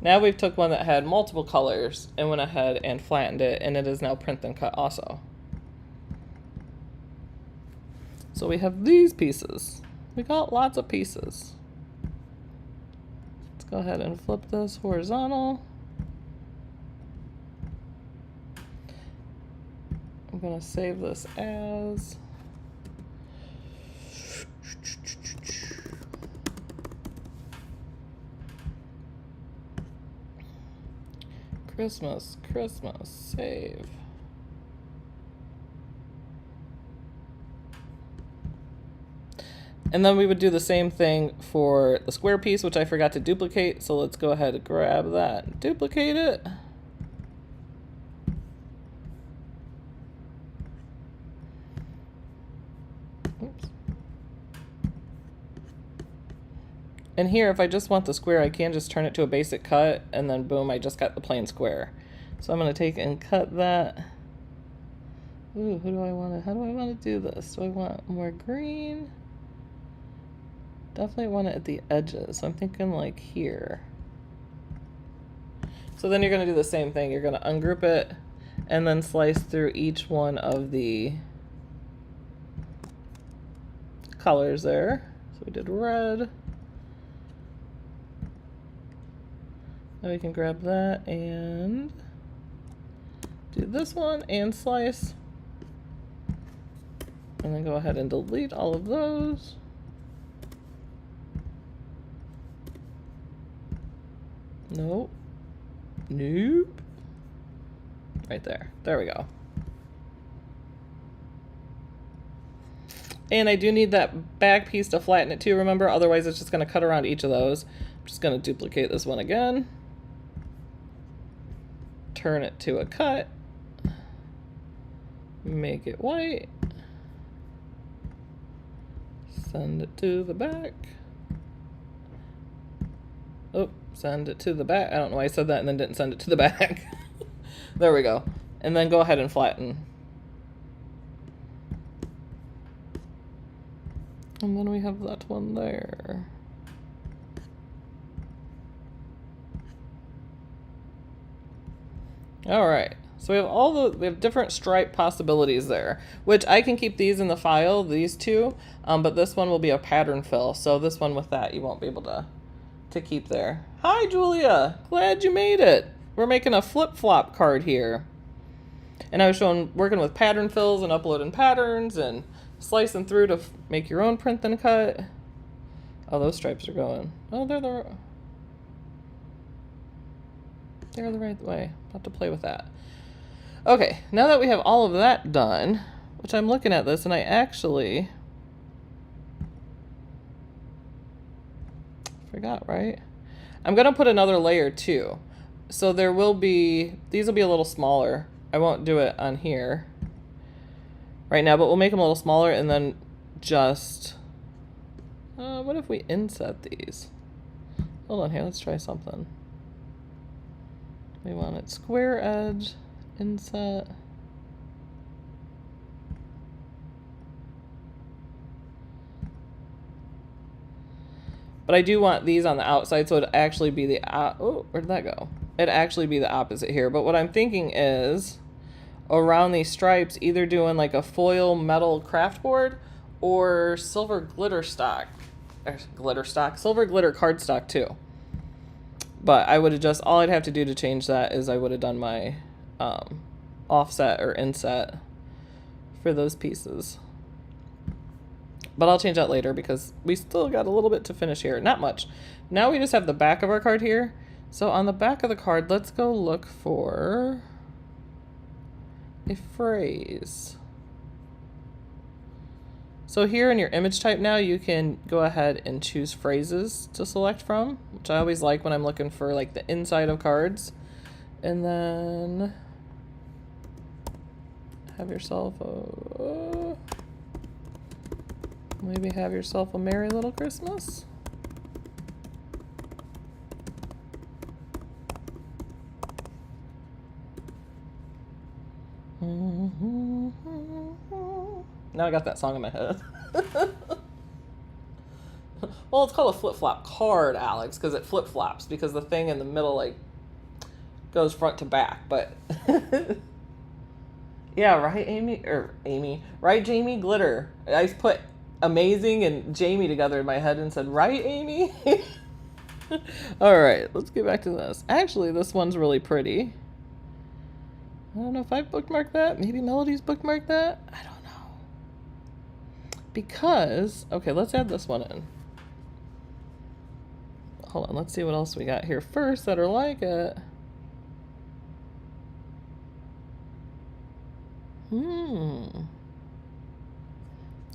Now we've took one that had multiple colors and went ahead and flattened it, and it is now print and cut also. So we have these pieces. We got lots of pieces. Let's go ahead and flip this horizontal. I'm gonna save this as Christmas, Christmas, save. And then we would do the same thing for the square piece, which I forgot to duplicate. So let's go ahead and grab that and duplicate it. Oops. And here, if I just want the square, I can just turn it to a basic cut, and then boom, I just got the plain square. So I'm going to take and cut that. Ooh, how do I want to do this? Do I want more green? Definitely want it at the edges. So I'm thinking like here. So then you're going to do the same thing. You're going to ungroup it and then slice through each one of the colors there. So we did red. Now we can grab that and do this one and slice. And then go ahead and delete all of those. Nope. Nope. Right there. There we go. And I do need that back piece to flatten it too, remember? Otherwise it's just going to cut around each of those. I'm just going to duplicate this one again. Turn it to a cut. Make it white. Send it to the back. Oh, send it to the back. I don't know why I said that and then didn't send it to the back. There we go. And then go ahead and flatten. And then we have that one there. All right. So we have different stripe possibilities there, which I can keep these in the file, these two, but this one will be a pattern fill. So this one with that, you won't be able to keep there. Hi, Julia. Glad you made it. We're making a flip-flop card here. And I was working with pattern fills and uploading patterns and slicing through to make your own print and cut. Oh, those stripes are going. Oh, they're the right way. I'll have to play with that. Okay, now that we have all of that done, which I'm looking at this and I actually forgot, right? I'm gonna put another layer too. So these will be a little smaller. I won't do it on here right now, but we'll make them a little smaller and then just, what if we inset these? Hold on here, let's try something. We want it square edge, inset. But I do want these on the outside, so it'd actually be the, oh, where'd that go? It'd actually be the opposite here. But what I'm thinking is, around these stripes, either doing like a foil metal craft board or silver glitter stock. Silver glitter cardstock too. But I would have just, all I'd have to do to change that is I would have done my offset or inset for those pieces. But I'll change that later because we still got a little bit to finish here. Not much. Now we just have the back of our card here. So on the back of the card, let's go look for a phrase. So here in your image type now, you can go ahead and choose phrases to select from, which I always like when I'm looking for like the inside of cards. And then have yourself a, maybe have yourself a merry little Christmas. Now I got that song in my head. Well, it's called a flip-flop card, Alex, because it flip-flops, because the thing in the middle, like, goes front to back, but... Yeah, right, Amy? Right, Jamie? Glitter. I put amazing and Jamie together in my head and said, right, Amy? Alright, let's get back to this. Actually, this one's really pretty. I don't know if I've bookmarked that. Maybe Melody's bookmarked that? I don't know. Because, okay, let's add this one in. Hold on, let's see what else we got here first that are like it. I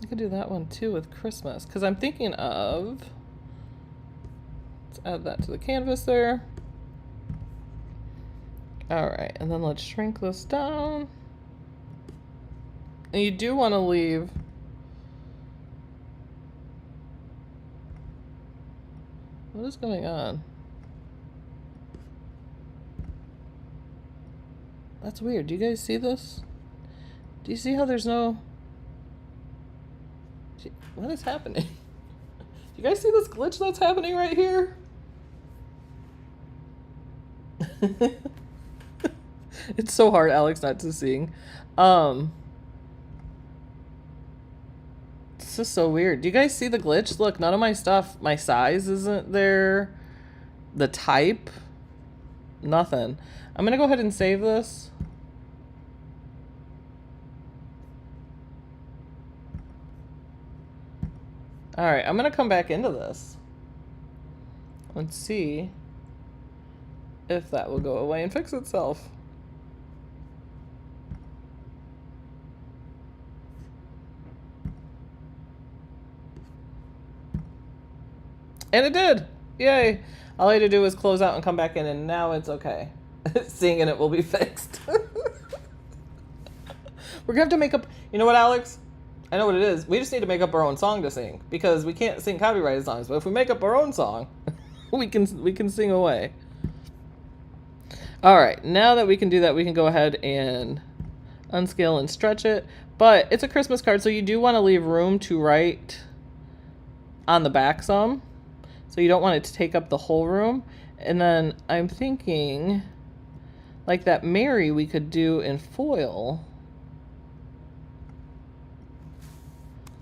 could do that one too with Christmas, because I'm thinking of, let's add that to the canvas there. Alright, and then let's shrink this down. And you do want to leave what is going on? That's weird. Do you guys see this? Do you see how there's no... What is happening? Do you guys see this glitch that's happening right here? It's so hard, Alex, not to sing. It's just so weird. Do you guys see the glitch? Look, none of my stuff, my size isn't there. The type, nothing. I'm gonna go ahead and save this. Alright, I'm gonna come back into this. Let's see if that will go away and fix itself. And it did! Yay! All I had to do was close out and come back in, and now it's okay. Seeing it will be fixed. We're gonna have to make up... You know what, Alex? I know what it is. We just need to make up our own song to sing, because we can't sing copyrighted songs. But if we make up our own song, we can sing away. All right, now that we can do that, we can go ahead and unscale and stretch it. But it's a Christmas card, so you do want to leave room to write on the back some. So you don't want it to take up the whole room. And then I'm thinking, like that Mary we could do in foil.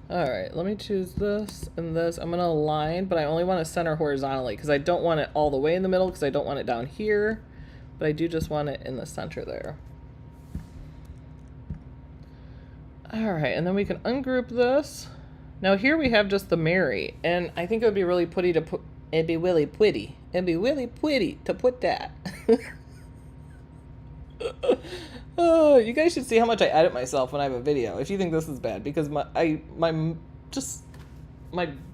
All right, let me choose this and this. I'm gonna align, but I only want to center horizontally because I don't want it all the way in the middle because I don't want it down here, but I do just want it in the center there. All right, and then we can ungroup this. Now here we have just the Mary, and I think it would be really pretty to put, it'd be really pretty to put that. Oh, you guys should see how much I edit myself when I have a video. If you think this is bad, because my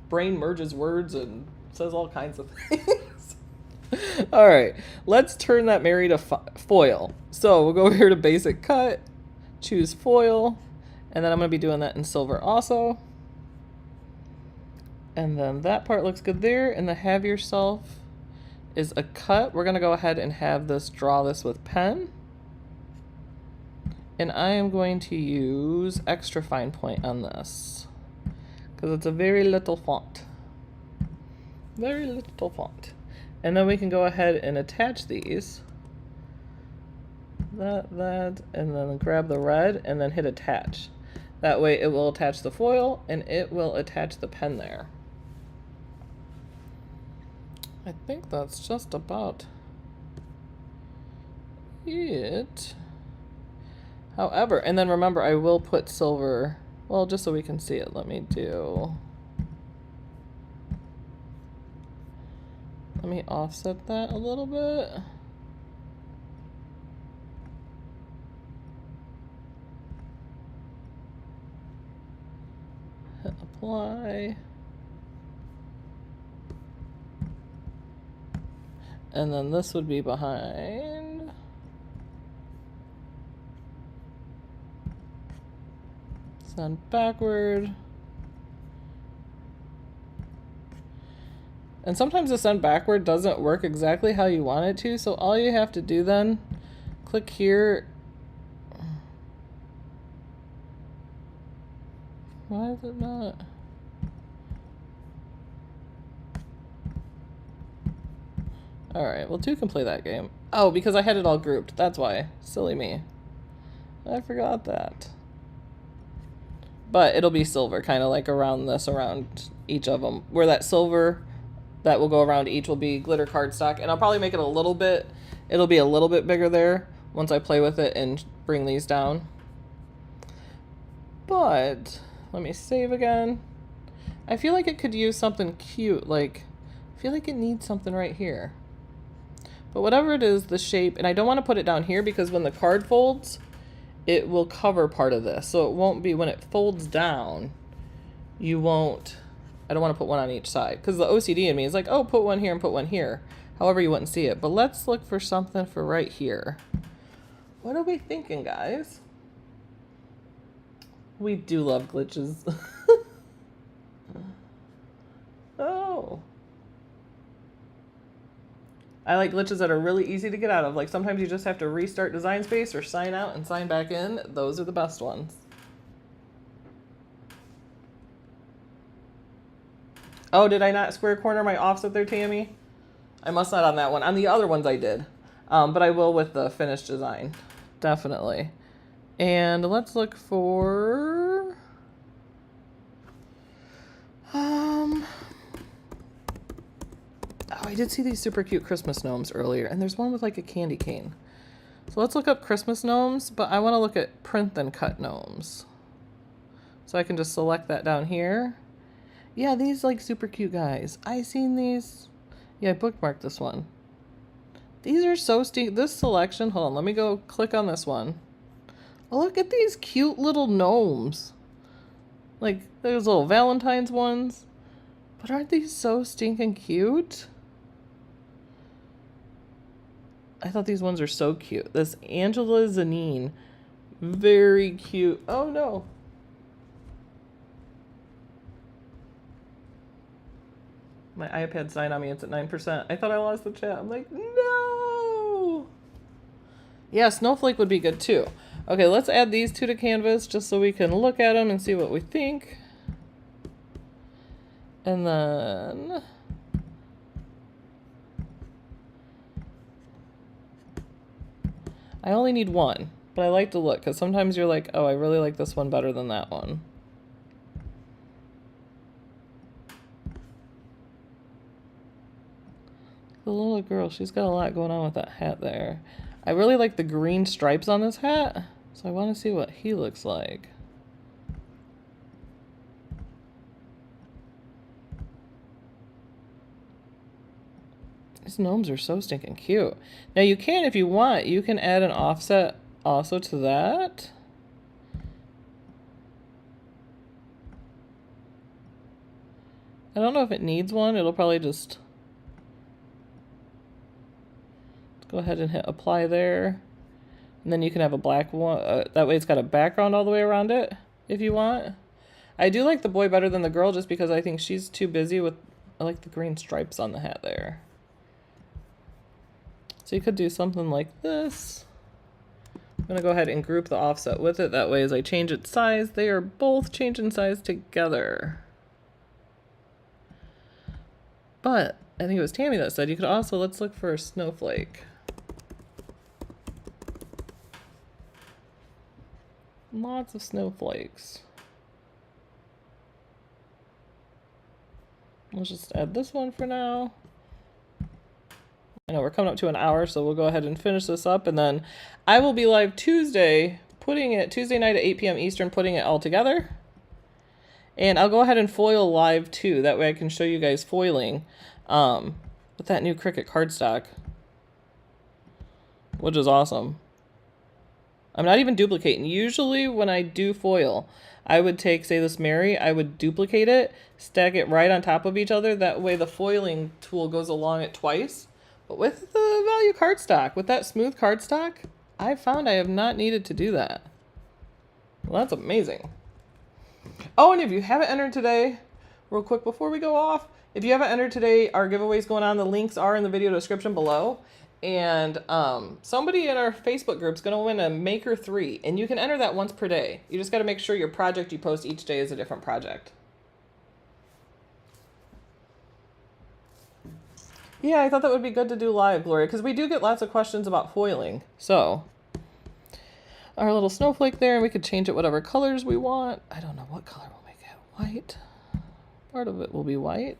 brain merges words and says all kinds of things. All right, let's turn that Mary to foil. So we'll go here to basic cut, choose foil, and then I'm gonna be doing that in silver also. And then that part looks good there, and the have yourself is a cut. We're gonna go ahead and have this, draw this with pen. And I am going to use extra fine point on this because it's a very little font. Very little font. And then we can go ahead and attach these. That, and then grab the red and then hit attach. That way it will attach the foil and it will attach the pen there. I think that's just about it. However, and then remember, I will put silver, well, just so we can see it, let me offset that a little bit. Hit apply. And then this would be behind. Send backward. And sometimes the send backward doesn't work exactly how you want it to, so all you have to do then, click here. Why is it not? All right, well, 2 can play that game. Oh, because I had it all grouped. That's why. Silly me. I forgot that. But it'll be silver, kind of like around this, around each of them. Where that silver that will go around each will be glitter cardstock. And I'll probably make it a little bit, it'll be a little bit bigger there once I play with it and bring these down. But, let me save again. I feel like it could use something cute, like, I feel like it needs something right here. But whatever it is, the shape, and I don't want to put it down here because when the card folds, it will cover part of this. So it won't be, when it folds down, you won't, I don't want to put one on each side. Because the OCD in me is like, oh, put one here and put one here. However you wouldn't see it. But let's look for something for right here. What are we thinking, guys? We do love glitches. Oh. I like glitches that are really easy to get out of. Like sometimes you just have to restart Design Space or sign out and sign back in. Those are the best ones. Oh, did I not square corner my offset there, Tammy? I must not on that one. On the other ones I did. But I will with the finished design. Definitely. And let's look for... Oh, I did see these super cute Christmas gnomes earlier, and there's one with like a candy cane. So let's look up Christmas gnomes, but I want to look at print then cut gnomes. So I can just select that down here. Yeah, these like super cute guys. I seen these. Yeah, I bookmarked this one. These are so this selection, hold on, let me go click on this one. Oh, look at these cute little gnomes. Like, there's little Valentine's ones. But aren't these so stinking cute? I thought these ones are so cute. This Angela Zanine. Very cute. Oh no. My iPad's dying on me. It's at 9%. I thought I lost the chat. I'm like, no. Yeah, Snowflake would be good too. Okay, let's add these 2 to Canvas just so we can look at them and see what we think. And then... I only need one, but I like to look because sometimes you're like, oh, I really like this one better than that one. The little girl, she's got a lot going on with that hat there. I really like the green stripes on this hat, so I want to see what he looks like. These gnomes are so stinking cute. Now you can, if you want, you can add an offset also to that. I don't know if it needs one. It'll probably just... Go ahead and hit apply there. And then you can have a black one. That way it's got a background all the way around it, if you want. I do like the boy better than the girl just because I think she's too busy with... I like the green stripes on the hat there. So you could do something like this. I'm going to go ahead and group the offset with it. That way as I change its size, they are both changing size together. But I think it was Tammy that said you could also, let's look for a snowflake. Lots of snowflakes. Let's just add this one for now. I know we're coming up to an hour, so we'll go ahead and finish this up, and then I will be live Tuesday, Tuesday night at 8 p.m. Eastern, putting it all together. And I'll go ahead and foil live too. That way I can show you guys foiling with that new Cricut cardstock, which is awesome. I'm not even duplicating. Usually when I do foil, I would take, say this Mary, I would duplicate it, stack it right on top of each other. That way the foiling tool goes along it twice. But with the value cardstock, with that smooth cardstock, I found I have not needed to do that. Well, that's amazing. Oh, and if you haven't entered today, real quick before we go off, if you haven't entered today, our giveaway's going on. The links are in the video description below. And somebody in our Facebook group is going to win a Maker 3. And you can enter that once per day. You just got to make sure your project you post each day is a different project. Yeah, I thought that would be good to do live, Gloria, because we do get lots of questions about foiling. So, our little snowflake there, and we could change it whatever colors we want. I don't know what color we'll make it. White. Part of it will be white.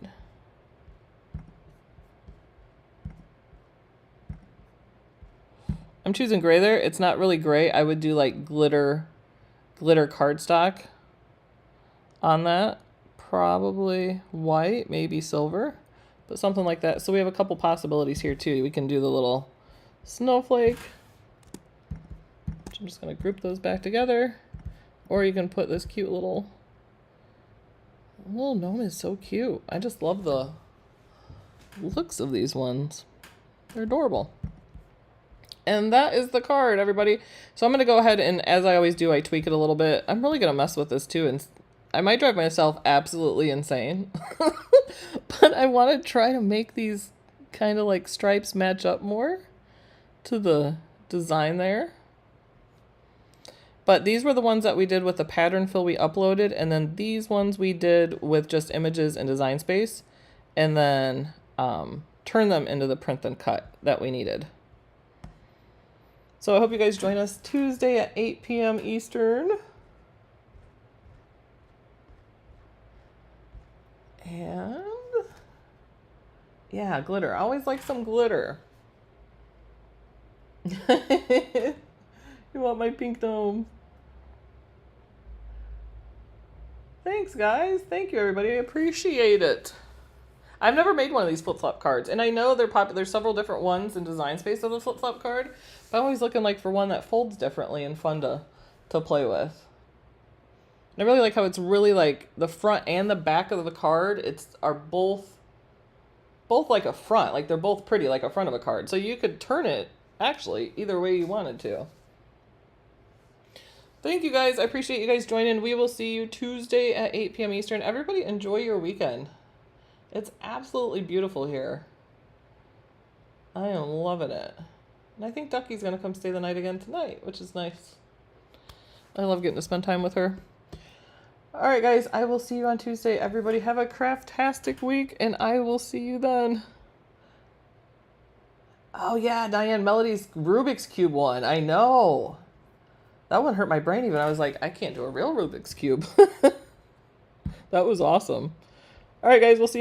I'm choosing gray there. It's not really gray. I would do like glitter cardstock on that. Probably white, maybe silver, but something like that. So we have a couple possibilities here too. We can do the little snowflake. I'm just going to group those back together. Or you can put this cute little gnome is so cute. I just love the looks of these ones. They're adorable. And that is the card, everybody. So I'm going to go ahead and, as I always do, I tweak it a little bit. I'm really going to mess with this too, and I might drive myself absolutely insane. But I want to try to make these kind of like stripes match up more to the design there. But these were the ones that we did with the pattern fill we uploaded, and then these ones we did with just images in Design Space, and then turn them into the print and cut that we needed. So I hope you guys join us Tuesday at 8 p.m. Eastern. And yeah, glitter. I always like some glitter. You want my pink gnome? Thanks, guys. Thank you, everybody. I appreciate it. I've never made one of these flip-flop cards, and I know they're popular. There's several different ones in Design Space of the flip-flop card, but I'm always looking like for one that folds differently and fun to play with. And I really like how it's really like the front and the back of the card are both like a front. Like they're both pretty like a front of a card. So you could turn it actually either way you wanted to. Thank you guys. I appreciate you guys joining. We will see you Tuesday at 8 p.m. Eastern. Everybody enjoy your weekend. It's absolutely beautiful here. I am loving it. And I think Ducky's going to come stay the night again tonight, which is nice. I love getting to spend time with her. All right, guys. I will see you on Tuesday. Everybody have a craftastic week, and I will see you then. Oh, yeah, Diane Melody's Rubik's Cube one. I know. That one hurt my brain even. I was like, I can't do a real Rubik's Cube. That was awesome. All right, guys. We'll see you.